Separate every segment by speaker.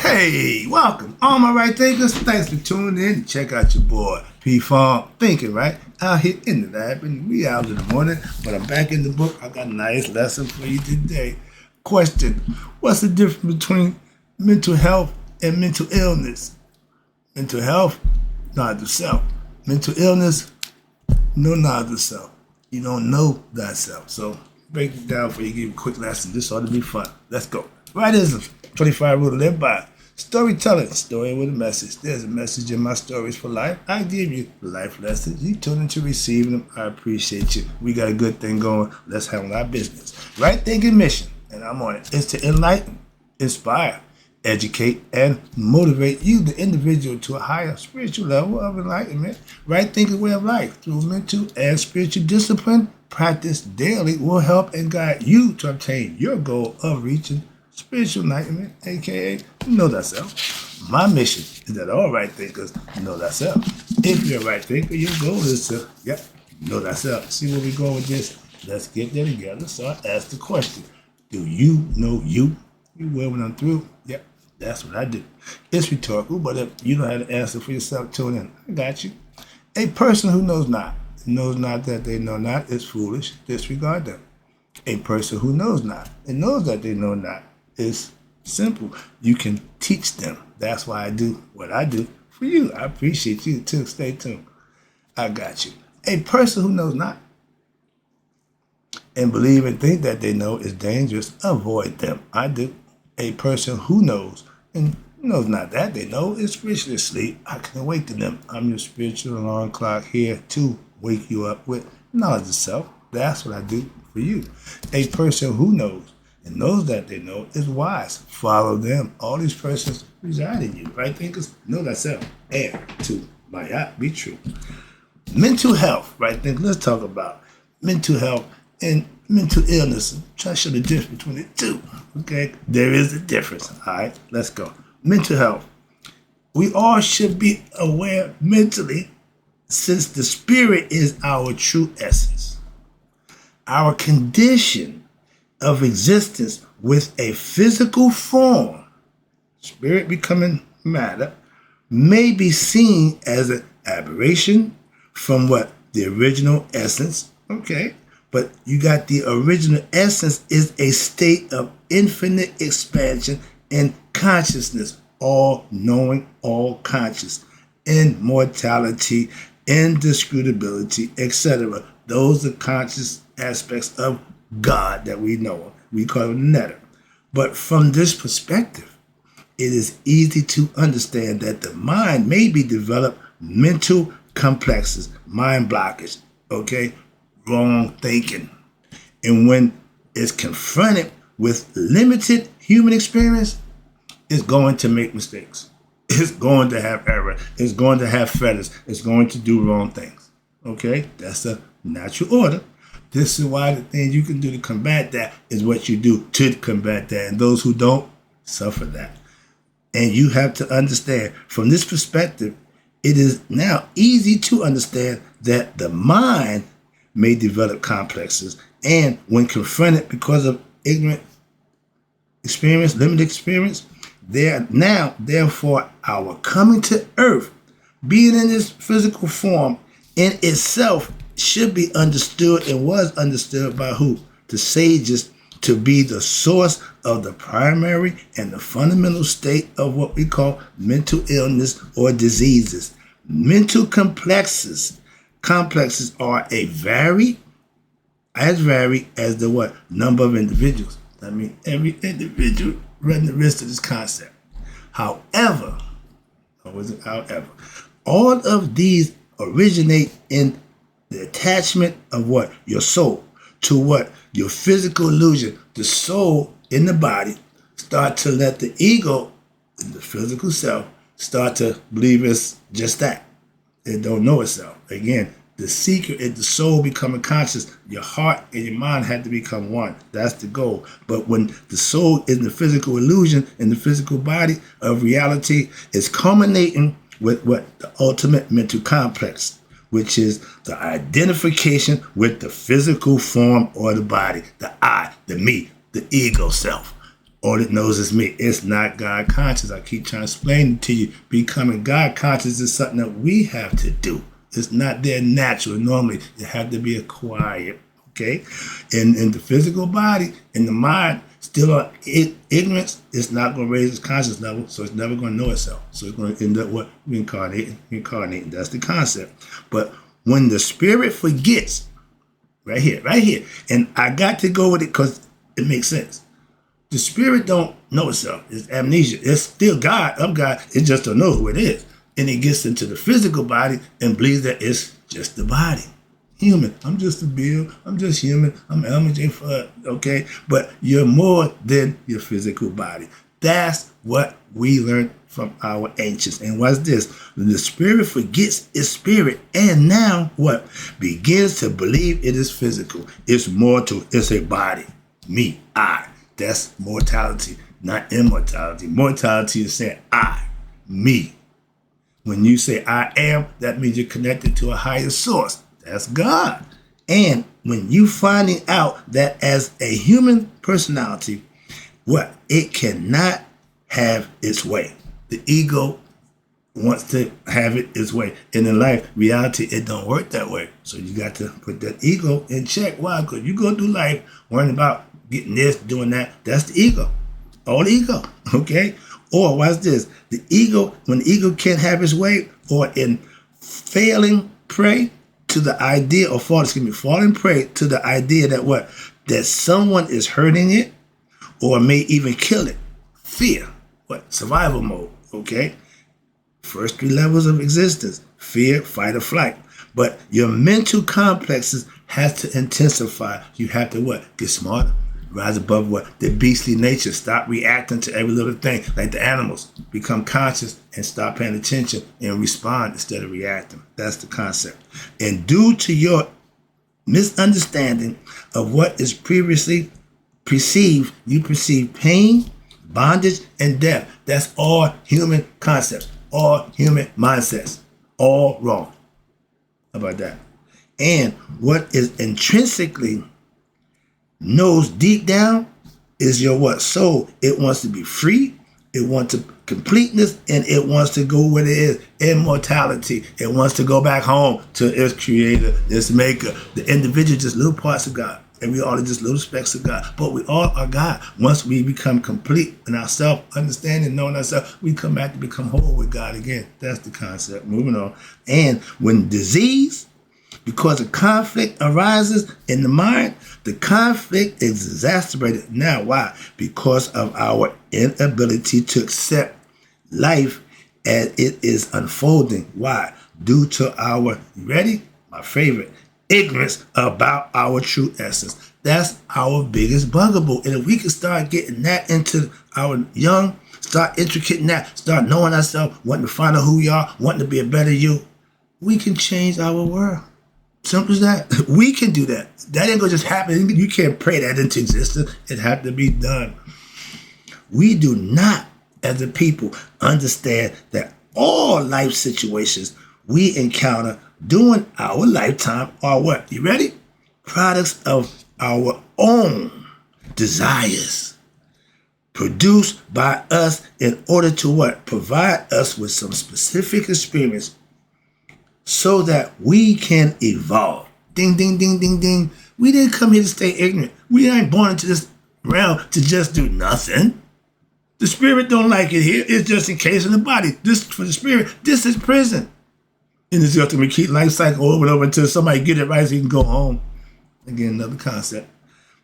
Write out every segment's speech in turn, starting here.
Speaker 1: Hey, welcome, all my right thinkers. Thanks for tuning in. Check out your boy, P Farm Thinking, right? Out here in the lab in the wee hours in the morning, but I'm back in the book. I got a nice lesson for you today. Question: what's the difference between mental health and mental illness? Mental health, knowledge of self. Mental illness, no knowledge of self. You don't know thyself. So break it down for you. Give you a quick lesson. This ought to be fun. Let's go. Rightism, 25 rule to live by. Storytelling, story with a message. There's a message in my stories for life. I give you life lessons. You tune into receiving them. I appreciate you. We got a good thing going. Let's handle our business. Right thinking mission, and I'm on it, is to enlighten, inspire, educate, and motivate you, the individual, to a higher spiritual level of enlightenment. Right thinking way of life through mental and spiritual discipline practiced daily will help and guide you to obtain your goal of reaching spiritual enlightenment, aka know thyself. My mission is that all right thinkers know thyself. If you're a right thinker, your goal is to, know thyself. See where we're going with this? Let's get there together. So I ask the question: do you know you? You will when I'm through? Yep, that's what I do. It's rhetorical, but if you don't have to answer for yourself, tune in. I got you. A person who knows not that they know not is foolish. Disregard them. A person who knows not and knows that they know not is simple. You can teach them. That's why I do what I do for you. I appreciate you too. Stay tuned. I got you. A person who knows not and believe and think that they know is dangerous. Avoid them. I do. A person who knows and knows not that they know is spiritually asleep. I can awaken them. I'm your spiritual alarm clock here to wake you up with knowledge of self. That's what I do for you. A person who knows and knows that they know is wise. Follow them. All these persons reside in you. Right thinkers, know thyself. And to my be true. Mental health, right think. Let's talk about mental health and mental illness. Try to show the difference between the two. Okay, there is a difference. All right, let's go. Mental health. We all should be aware mentally, since the spirit is our true essence. Our condition of existence with a physical form, spirit becoming matter, may be seen as an aberration from what the original essence. Okay, but you got the original essence is a state of infinite expansion and consciousness, all knowing, all conscious, immortality, indisputability, etc. Those are conscious aspects of God that we know. We call him Netter. But from this perspective, it is easy to understand that the mind may be developed mental complexes, mind blockage, okay, wrong thinking. And when it's confronted with limited human experience, it's going to make mistakes. It's going to have error. It's going to have fetters. It's going to do wrong things. Okay, that's a natural order. This is why the things you can do to combat that is what you do to combat that. And those who don't suffer that. And you have to understand from this perspective, it is now easy to understand that the mind may develop complexes. And when confronted because of ignorant experience, limited experience, therefore, our coming to earth, being in this physical form in itself, should be understood and was understood by who? The sages, to be the source of the primary and the fundamental state of what we call mental illness or diseases. Mental complexes are as varied as the what? Number of individuals. I mean, every individual running the risk of this concept. However, all of these originate in the attachment of what? Your soul to what? Your physical illusion. The soul in the body start to let the ego in the physical self start to believe it's just that. It don't know itself. Again, the secret is the soul becoming conscious. Your heart and your mind had to become one. That's the goal. But when the soul is in the physical illusion, in the physical body of reality, it's culminating with what? The ultimate mental complex, which is the identification with the physical form or the body, the I, the me, the ego self. All it knows is me. It's not God conscious. I keep trying to explain it to you. Becoming God conscious is something that we have to do. It's not there natural. Normally, it has to be acquired. Okay? In the physical body, in the mind, still on ignorance, it's not going to raise its conscious level, so it's never going to know itself. So it's going to end up what? Reincarnating. That's the concept. But when the spirit forgets, right here, and I got to go with it because it makes sense. The spirit don't know itself. It's amnesia. It's still God, of God. It just don't know who it is. And it gets into the physical body and believes that it's just the body. Human. I'm just a Bill. I'm just human. I'm Elmer J. Fudd. Okay? But you're more than your physical body. That's what we learned from our ancients. And what's this? When the spirit forgets its spirit and now what? Begins to believe it is physical. It's mortal. It's a body. Me. I. That's mortality, not immortality. Mortality is saying I, me. When you say I am, that means you're connected to a higher source. That's God. And when you finding out that as a human personality, what? It cannot have its way. The ego wants to have it its way. And in life, reality, it don't work that way. So you got to put that ego in check. Why? Because you go through life worrying about getting this, doing that. That's the ego. All the ego. Okay? Or what's this? The ego, when the ego can't have its way, or in falling prey to the idea, or falling prey to the idea that what? That someone is hurting it, or may even kill it. Fear. What? Survival mode. Okay? First 3 levels of existence. Fear, fight, or flight. But your mental complexes has to intensify. You have to what? Get smarter. Rise above what? The beastly nature. Stop reacting to every little thing. Like the animals. Become conscious and stop paying attention and respond instead of reacting. That's the concept. And due to your misunderstanding of what is previously perceived, you perceive pain, bondage, and death. That's all human concepts. All human mindsets. All wrong. How about that? And what is intrinsically knows deep down is your what? Soul. It wants to be free. It wants to completeness, and it wants to go where it is. Immortality. It wants to go back home to its creator, its maker. The individual, just little parts of God. And we all are just little specks of God. But we all are God. Once we become complete in ourselves, understanding, knowing ourselves, we come back to become whole with God again. That's the concept. Moving on. And when disease, because a conflict arises in the mind, the conflict is exacerbated. Now, why? Because of our inability to accept life as it is unfolding. Why? Due to our, you ready? My favorite, ignorance about our true essence. That's our biggest bugaboo. And if we can start getting that into our young, start intricating that, start knowing ourselves, wanting to find out who we are, wanting to be a better you, we can change our world. Simple as that. We can do that. That ain't gonna just happen. You can't pray that into existence. It had to be done. We do not, as a people, understand that all life situations we encounter during our lifetime are what? You ready? Products of our own desires. Produced by us in order to what? Provide us with some specific experience so that we can evolve. Ding, ding, ding, ding, ding. We didn't come here to stay ignorant. We ain't born into this realm to just do nothing. The spirit don't like it here. It's just in case in the body. This, for the spirit, this is prison. And it's got to repeat life cycle over and over until somebody get it right so you can go home. Again, another concept.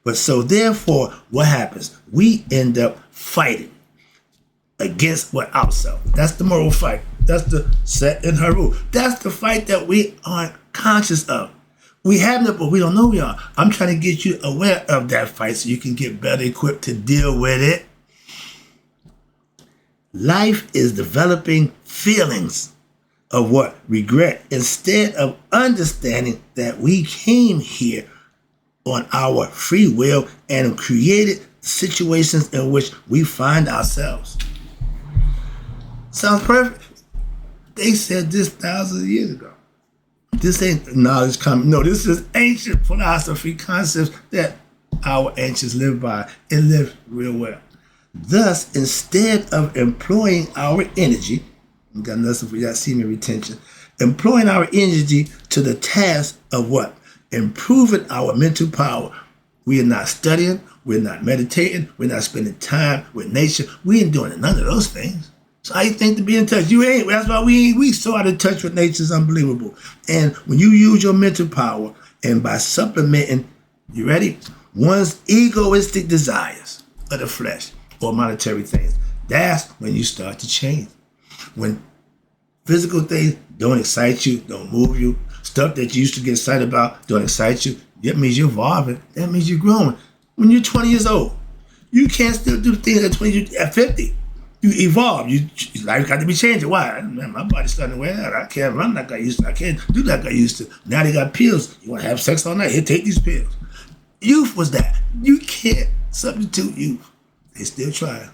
Speaker 1: But so therefore, what happens? We end up fighting against what? Ourselves. That's the moral fight. That's the set in her rule. That's the fight that we aren't conscious of. We have it, but we don't know we are. I'm trying to get you aware of that fight so you can get better equipped to deal with it. Life is developing feelings of what? Regret, instead of understanding that we came here on our free will and created situations in which we find ourselves. Sounds perfect. They said this thousands of years ago. This ain't knowledge coming. No, this is ancient philosophy concepts that our ancients lived by and lived real well. Thus, instead of employing our energy, we got nothing for that semen retention, employing our energy to the task of what? Improving our mental power. We are not studying, we're not meditating, we're not spending time with nature. We ain't doing none of those things. So how you think to be in touch? You ain't. That's why we so out of touch with nature is unbelievable. And when you use your mental power and by supplementing, you ready? One's egoistic desires of the flesh or monetary things, that's when you start to change. When physical things don't excite you, don't move you, stuff that you used to get excited about don't excite you, that means you're evolving. That means you're growing. When you're 20 years old, you can't still do things at 20, at 50. You evolve. Life got to be changing. Why? Man, my body's starting to wear out. I can't run like I used to. I can't do like I used to. Now they got pills. You want to have sex all night? Here, take these pills. Youth was that. You can't substitute youth. They still trying.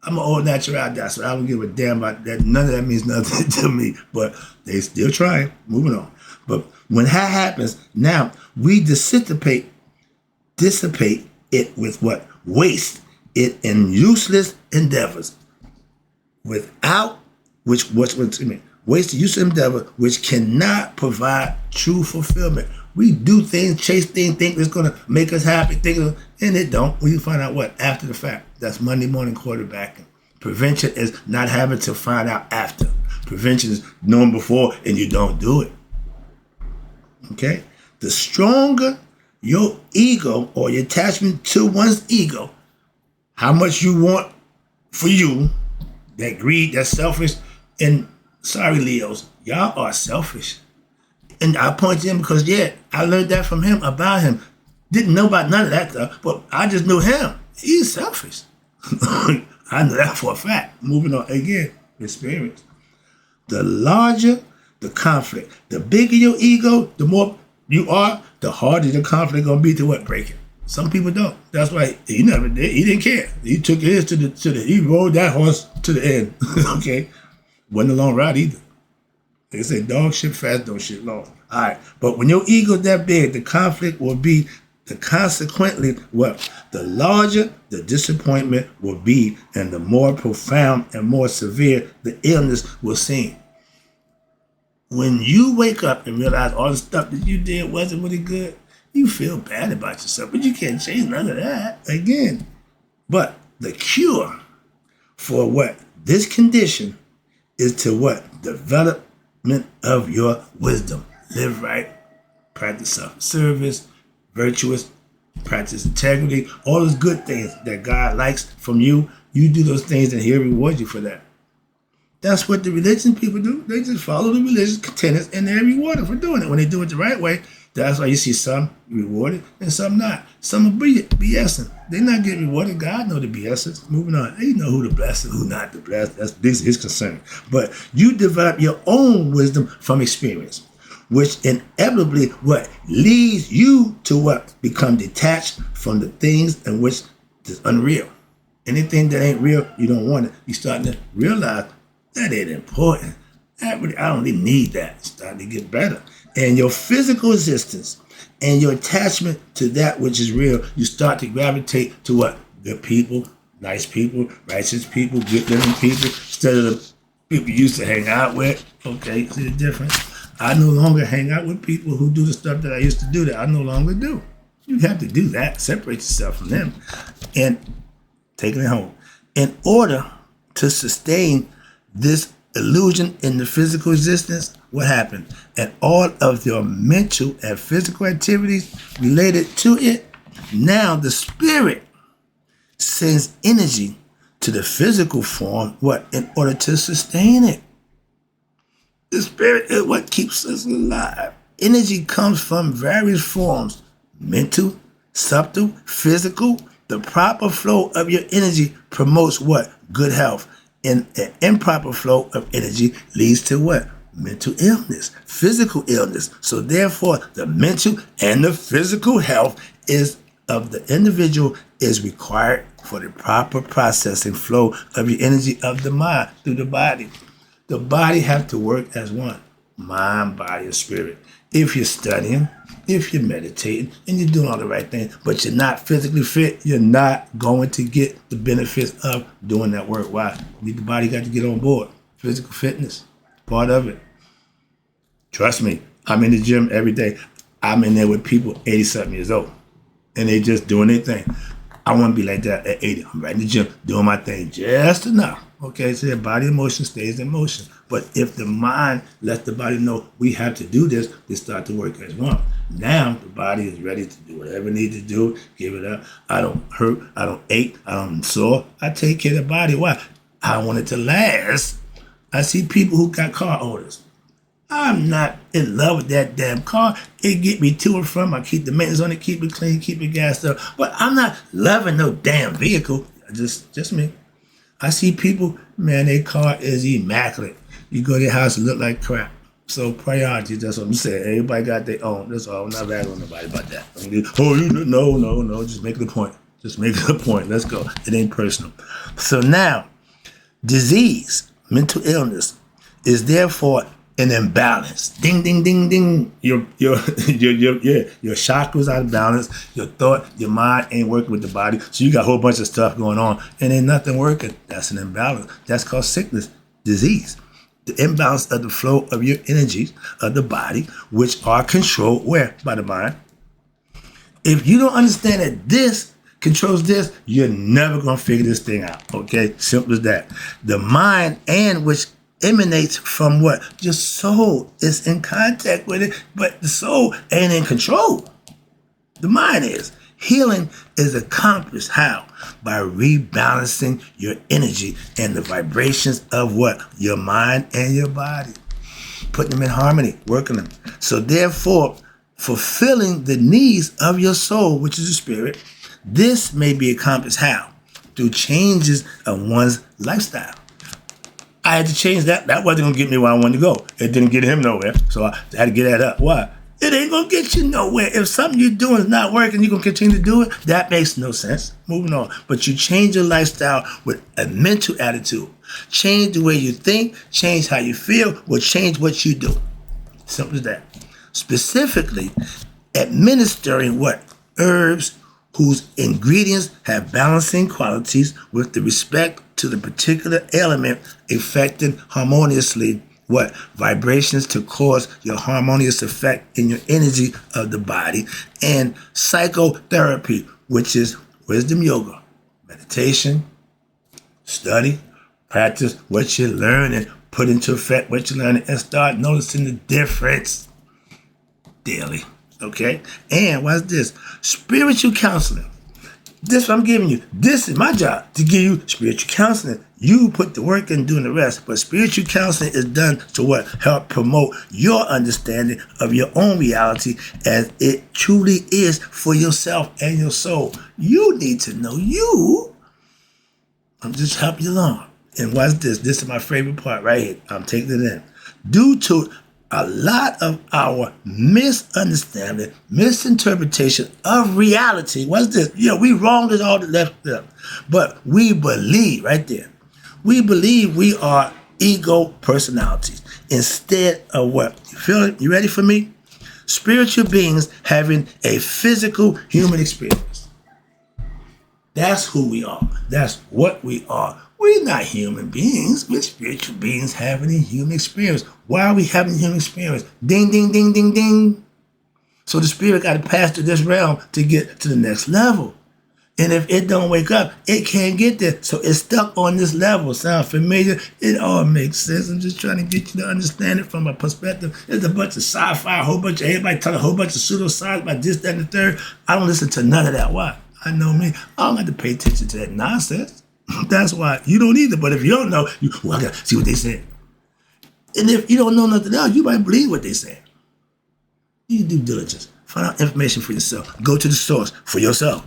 Speaker 1: I'm an old natural out there, so I don't give a damn about that. None of that means nothing to me. But they still trying. Moving on. But when that happens, now we dissipate it with what? Waste it in useless endeavors. Without which waste the useless endeavor which cannot provide true fulfillment. We do things, chase things, think it's gonna make us happy, and it don't. We find out what? After the fact. That's Monday morning quarterbacking. Prevention is not having to find out after. Prevention is knowing before and you don't do it. Okay? The stronger your ego or your attachment to one's ego, how much you want for you, that greed, that selfish, and sorry, Leos, y'all are selfish. And I point to him because, I learned that from him, about him. Didn't know about none of that stuff, but I just knew him. He's selfish. I know that for a fact. Moving on, again, experience. The larger the conflict, the bigger your ego, the more you are, the harder the conflict gonna be to what? Break it. Some people don't. That's why he never did. He didn't care. He took his to the he rode that horse to the end. Okay? Wasn't a long ride either. They say dog shit fast, don't shit long. All right. But when your ego's that big, the conflict will be consequently what? The larger the disappointment will be, and the more profound and more severe the illness will seem. When you wake up and realize all the stuff that you did wasn't really good, you feel bad about yourself, but you can't change none of that again. But the cure for what? This condition is to what? Development of your wisdom. Live right, practice self-service, virtuous, practice integrity, all those good things that God likes from you. You do those things and He'll reward you for that. That's what the religion people do. They just follow the religious tenets and they're rewarded for doing it. When they do it the right way, that's why you see some rewarded and some not. Some are BSing. They're not getting rewarded. God knows the BSers. Moving on. They know who to bless and who not to bless. That's his concern. But you develop your own wisdom from experience, which inevitably what? Leads you to what? Become detached from the things in which is unreal. Anything that ain't real, you don't want it. You starting to realize that ain't important. I don't really need that. It's starting to get better. And your physical existence and your attachment to that which is real, you start to gravitate to what? Good people, nice people, righteous people, good living people, instead of the people you used to hang out with. Okay, see the difference? I no longer hang out with people who do the stuff that I used to do that I no longer do. You have to do that. Separate yourself from them and take it home. In order to sustain this illusion in the physical existence, what happened? And all of your mental and physical activities related to it, now the spirit sends energy to the physical form, what? In order to sustain it. The spirit is what keeps us alive. Energy comes from various forms: mental, subtle, physical. The proper flow of your energy promotes what? Good health. And an improper flow of energy leads to what? Mental illness, physical illness. So therefore, the mental and the physical health is of the individual is required for the proper processing flow of your energy of the mind through the body. The body have to work as one, mind, body, and spirit. If you're studying, if you're meditating, and you're doing all the right things, but you're not physically fit, you're not going to get the benefits of doing that work. Why? The body got to get on board. Physical fitness, part of it. Trust me, I'm in the gym every day. I'm in there with people 80-something years old, and they just doing their thing. I want to be like that at 80. I'm right in the gym doing my thing just enough. Okay, so the body in motion stays in motion. But if the mind lets the body know we have to do this, they start to work as one. Now the body is ready to do whatever it needs to do. Give it up. I don't hurt. I don't ache. I don't sore. I take care of the body. Why? I want it to last. I see people who got car owners. I'm not in love with that damn car. It get me to and from. I keep the maintenance on it, keep it clean, keep it gassed up. But I'm not loving no damn vehicle. Just me. I see people, man, their car is immaculate. You go to their house, it look like crap. So priorities, that's what I'm saying. Everybody got their own. That's all. I'm not ragging on nobody about that. No. Just make it a point. Just make it a point. Let's go. It ain't personal. So now, disease, mental illness, is therefore an imbalance. Ding, ding, ding, ding. Your chakras out of balance. Your thought, your mind ain't working with the body. So you got a whole bunch of stuff going on and ain't nothing working. That's an imbalance. That's called sickness, disease. The imbalance of the flow of your energies of the body, which are controlled where? By the mind. If you don't understand that this controls this, you're never going to figure this thing out. Okay? Simple as that. The mind and which emanates from what? Your soul is in contact with it, but the soul ain't in control. The mind is. Healing is accomplished how? By rebalancing your energy and the vibrations of what? Your mind and your body. Putting them in harmony, working them. So therefore, fulfilling the needs of your soul, which is the spirit, this may be accomplished how? Through changes of one's lifestyle. I had to change that. That wasn't going to get me where I wanted to go. It didn't get him nowhere. So I had to get that up. Why? It ain't going to get you nowhere. If something you're doing is not working, you're going to continue to do it. That makes no sense. Moving on. But you change your lifestyle with a mental attitude. Change the way you think. Change how you feel. Will change what you do. Simple as that. Specifically, administering what? Herbs whose ingredients have balancing qualities with the respect to the particular element affecting harmoniously what? Vibrations to cause your harmonious effect in your energy of the body, and psychotherapy, which is wisdom yoga, meditation, study, practice what you're learning, put into effect what you're learning, and start noticing the difference daily. Okay? And what's this? Spiritual counseling. This what I'm giving you. This is my job, to give you spiritual counseling. You put the work in doing the rest. But spiritual counseling is done to what? Help promote your understanding of your own reality as it truly is for yourself and your soul. You need to know you. I'm just helping you along. And what's this? This is my favorite part right here. I'm taking it in. Due to a lot of our misunderstanding, misinterpretation of reality. What's this? We wronged it all the left up. But we believe, right there, we believe we are ego personalities instead of what? You feel it? You ready for me? Spiritual beings having a physical human experience. That's who we are. That's what we are. We're not human beings. We're spiritual beings having a human experience. Why are we having a human experience? Ding, ding, ding, ding, ding. So the spirit got to pass through this realm to get to the next level. And if it don't wake up, it can't get there. So it's stuck on this level. Sound familiar? It all makes sense. I'm just trying to get you to understand it from a perspective. There's a bunch of sci-fi, a whole bunch of everybody telling a whole bunch of pseudoscience about this, that, and the third. I don't listen to none of that. Why? I know me. I don't have to pay attention to that nonsense. That's why you don't either. But if you don't know, I got to see what they said. And if you don't know nothing else, you might believe what they said. You do diligence. Find out information for yourself. Go to the source for yourself.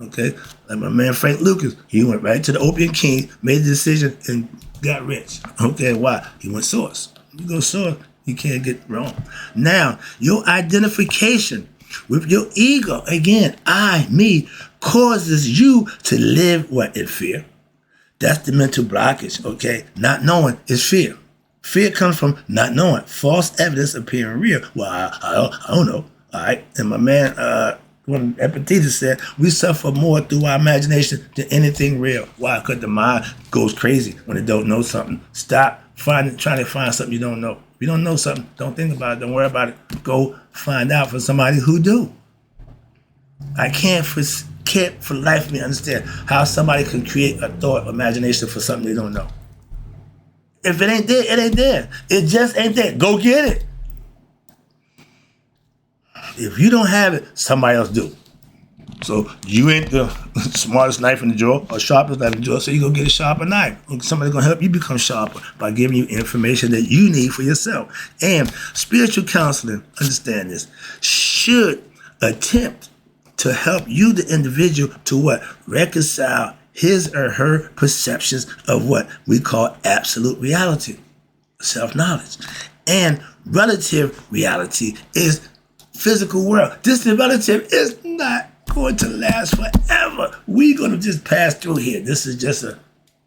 Speaker 1: Okay? Like my man Frank Lucas, he went right to the Opium King, made the decision, and got rich. Okay, why? He went source. You go source, you can't get wrong. Now, your identification with your ego, again, I, me, causes you to live what? In fear. That's the mental blockage, okay? Not knowing is fear. Fear comes from not knowing. False evidence appearing real. Well, I don't know. All right. And my man, when Epictetus said, we suffer more through our imagination than anything real. Why? Because the mind goes crazy when it don't know something. Stop trying to find something you don't know. If you don't know something, don't think about it. Don't worry about it. Go find out from somebody who do. I can't for life of me understand how somebody can create a thought, imagination for something they don't know. If it ain't there, it ain't there. It just ain't there. Go get it. If you don't have it, somebody else do. So you ain't the smartest knife in the drawer or sharpest knife in the drawer, so you go get a sharper knife. Somebody's going to help you become sharper by giving you information that you need for yourself. And spiritual counseling, understand this, should attempt to help you, the individual, to what? Reconcile his or her perceptions of what we call absolute reality, self-knowledge. And relative reality is physical world. This relative is not going to last forever. We're going to just pass through here. This is just a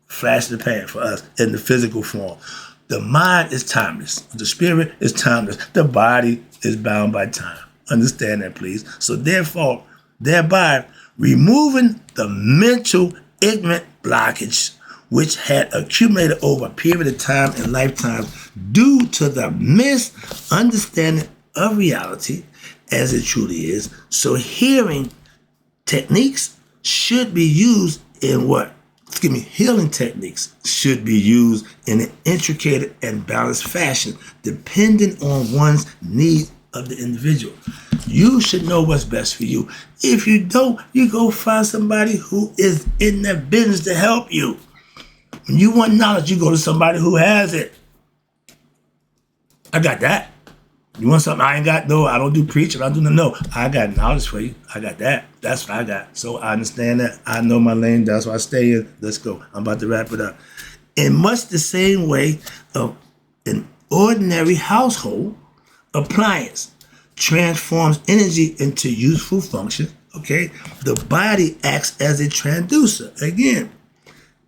Speaker 1: flash in the pan for us in the physical form. The mind is timeless. The spirit is timeless. The body is bound by time. Understand that, please. So therefore, thereby removing the mental ignorant blockage which had accumulated over a period of time and lifetime due to the misunderstanding of reality as it truly is. So hearing techniques should be used in what? Healing techniques should be used in an intricate and balanced fashion, depending on one's needs of the individual. You should know what's best for you. If you don't, you go find somebody who is in that business to help you. When you want knowledge, you go to somebody who has it. I got that. You want something I ain't got? No, I don't do preaching. I don't do nothing. No, I got knowledge for you. I got that. That's what I got. So I understand that. I know my lane. That's why I stay in. Let's go. I'm about to wrap it up. In much the same way of an ordinary household appliance transforms energy into useful function, okay? The body acts as a transducer, again,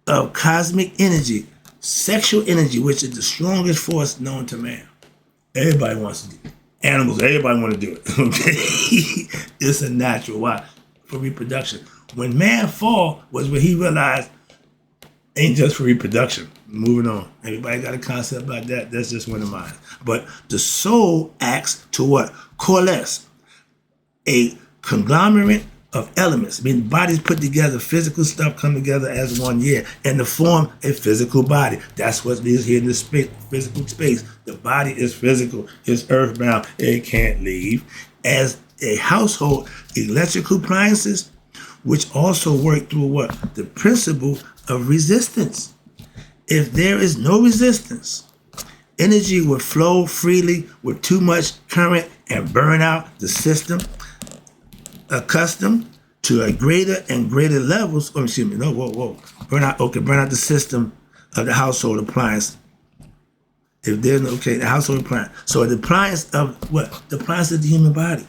Speaker 1: of cosmic energy, sexual energy, which is the strongest force known to man. Everybody wants to do it. Animals, everybody want to do it, okay? It's a natural. Why? For reproduction. When man fall was when he realized ain't just for reproduction. Moving on. Everybody got a concept about that. That's just one of mine. But the soul acts to what? Coalesce. A conglomerate of elements. I mean, bodies put together, physical stuff come together as one and to form a physical body. That's what is here in this space, physical space. The body is physical. It's earthbound. It can't leave. As a household, electrical appliances, which also work through what? The principle of resistance. If there is no resistance, energy will flow freely with too much current and burn out the system accustomed to a greater and greater levels. Burn out the system of the household appliance. If there's no, the household appliance. So the appliance of what? The appliance of the human body.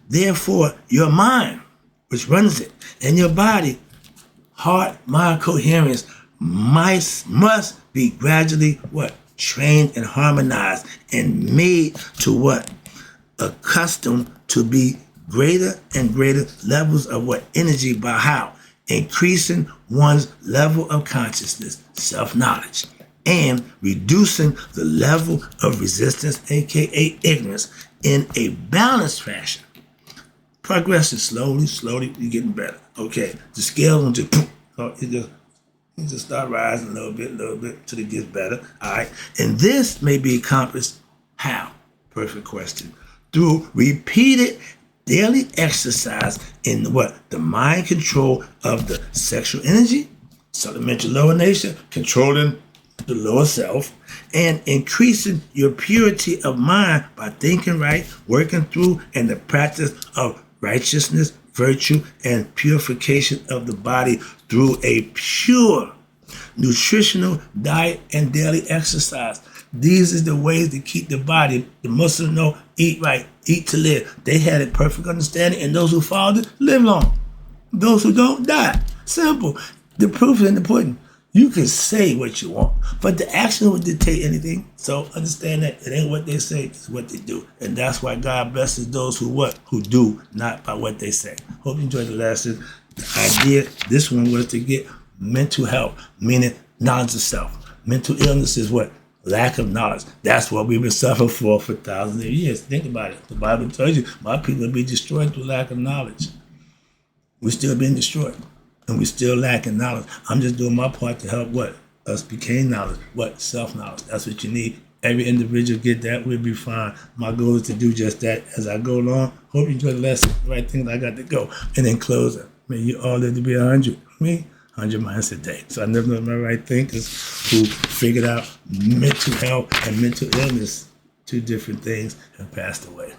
Speaker 1: Therefore, your mind, which runs it, and your body, heart, mind, coherence, must be gradually what? Trained and harmonized and made to what? Accustomed to be greater and greater levels of what? Energy by how? Increasing one's level of consciousness, self-knowledge, and reducing the level of resistance, aka ignorance, in a balanced fashion. Progressing slowly, you're getting better. Okay, the scale will just start rising a little bit till it gets better. All right, and this may be accomplished how? Perfect question. Through repeated daily exercise in what? The mind control of the sexual energy, supplemental lower nature, controlling the lower self, and increasing your purity of mind by thinking right, working through, and the practice of righteousness, virtue, and purification of the body through a pure nutritional diet and daily exercise. These is the ways to keep the body. The Muslims know, eat right, eat to live. They had a perfect understanding, and those who followed it live long. Those who don't die. Simple. The proof is in the pudding. You can say what you want, but the action will dictate anything. So understand that it ain't what they say, it's what they do. And that's why God blesses those who what? Who do, not by what they say. Hope you enjoyed the lesson. The idea, this one was to get mental health, meaning knowledge of self. Mental illness is what? Lack of knowledge. That's what we've been suffering for thousands of years. Think about it. The Bible tells you, my people will be destroyed through lack of knowledge. We're still being destroyed. And we still lacking knowledge. I'm just doing my part to help what? Us gain knowledge. What? Self-knowledge. That's what you need. Every individual get that, we'll be fine. My goal is to do just that as I go along. Hope you enjoy the lesson. The right things I got to go. And then closing. May you all live to be 100. Me? 100 miles a day. So I never know my right thinkers who figured out mental health and mental illness, two different things, and passed away.